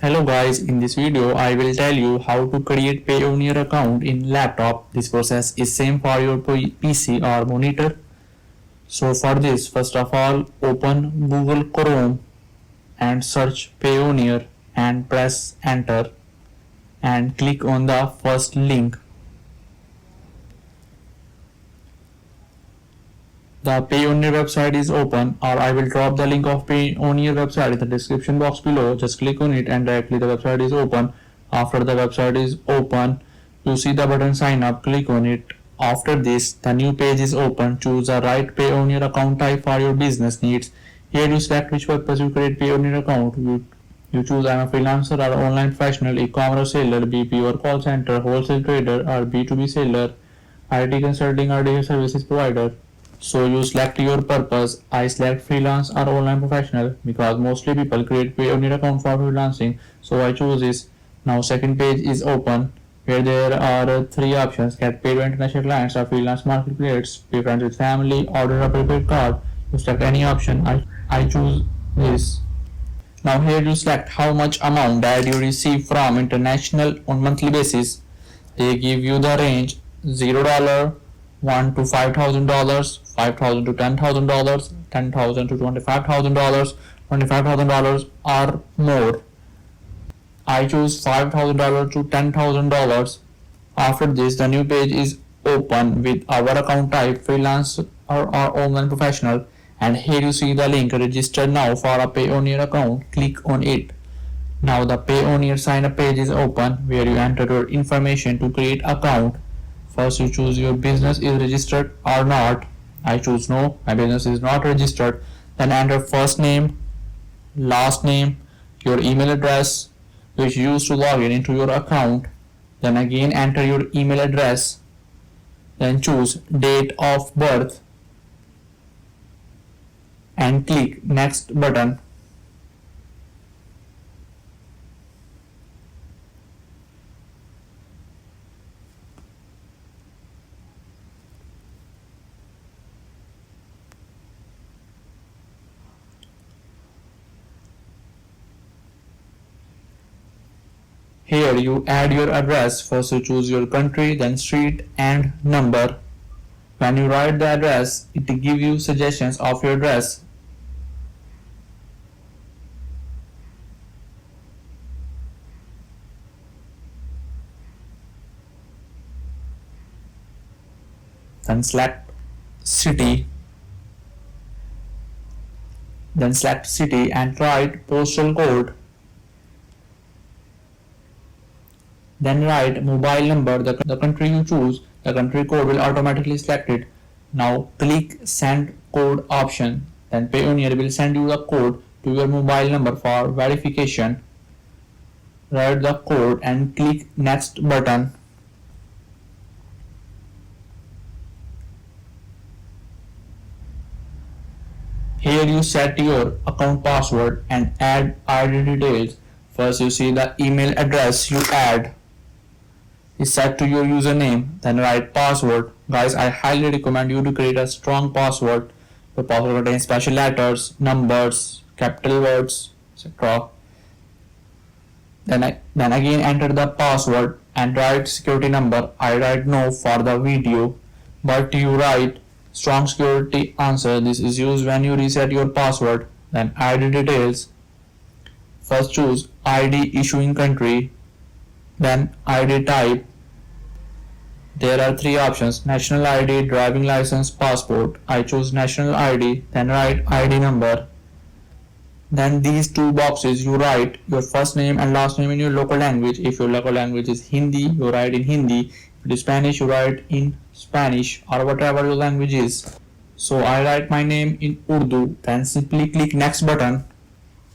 Hello guys, in this video I will tell you how to create Payoneer account in laptop. This process is same for your PC or monitor. So for this, first of all, open Google Chrome and search Payoneer and press enter and click on the first link. The Payoneer website is open, or I will drop the link of Payoneer website in the description box below. Just click on it and directly the website is open. After the website is open, you see the button sign up, click on it. After this, the new page is open. Choose the right Payoneer account type for your business needs. Here you select which purpose you create Payoneer account. You choose I'm a freelancer or online professional, e-commerce seller, BPO or call center, wholesale trader or B2B seller, IT consulting or data services provider. So you select your purpose. I select freelance or online professional because mostly people create Payoneer account for freelancing. So I choose this. Now second page is open where there are three options: get paid by international clients or freelance marketplace, pay friends with family, order a prepaid card. You select any option. I choose this. Now here you select how much amount that you receive from international on monthly basis. They give you the range $0, $1 to $5,000, $5,000 to $10,000, $10,000 to $25,000, $25,000 or more. I choose $5,000 to $10,000. After this, the new page is open with our account type freelance or online professional, and here you see the link register now for a Payoneer account. Click on it. Now the Payoneer sign up page is open where you enter your information to create account. First you choose your business is registered or not. I choose no, my business is not registered. Then enter first name, last name, your email address which you use to log in into your account. Then again enter your email address. Then choose date of birth and click next button. Here you add your address. First you choose your country, then street and number. When you write the address, it gives you suggestions of your address. Then select city. Then select city and write postal code. Then write mobile number, the country you choose, the country code will automatically select it. Now click send code option. Then Payoneer will send you the code to your mobile number for verification. Write the code and click next button. Here you set your account password and add ID details. First you see the email address you add is set to your username, then write password. Guys, I highly recommend you to create a strong password. The password contains special letters, numbers, capital words, etc. Then again enter the password and write security number. I write no for the video, but you write strong security answer. This is used when you reset your password. Then ID details. First choose ID issuing country, then ID type. There are three options: national ID, driving license, passport. I choose national ID, then write ID number. Then these two boxes you write your first name and last name in your local language. If your local language is Hindi, you write in Hindi. If it is Spanish, you write in Spanish or whatever your language is. So I write my name in Urdu, then simply click next button.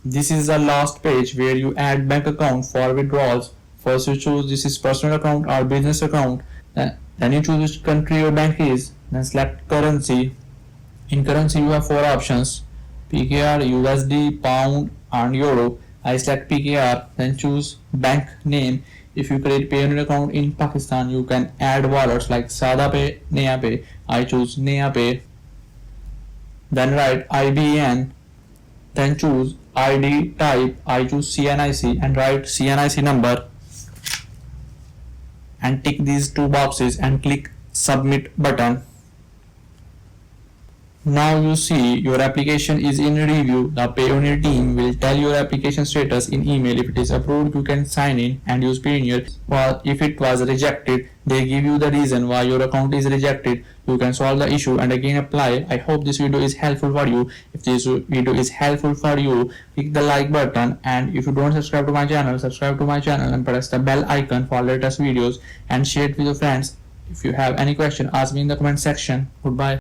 This is the last page where you add bank account for withdrawals. First you choose this is personal account or business account. Then you choose which country your bank is. Then select currency. In currency you have four options: PKR, USD, Pound and Euro. I select PKR. Then choose bank name. If you create Payoneer account in Pakistan, you can add wallets like Sada Pay, Naya Pay. I choose Naya Pay. Then write IBAN. Then choose ID type, I choose CNIC and write CNIC number and tick these two boxes and click submit button. Now you see your application is in review. The Payoneer team will tell your application status in email. If it is approved, you can sign in and use Payoneer. Or if it was rejected, they give you the reason why your account is rejected. You can solve the issue and again apply. I hope this video is helpful for you. If this video is helpful for you, click the like button, and if you don't subscribe to my channel, subscribe to my channel and press the bell icon for latest videos and share it with your friends. If you have any question, ask me in the comment section. Goodbye.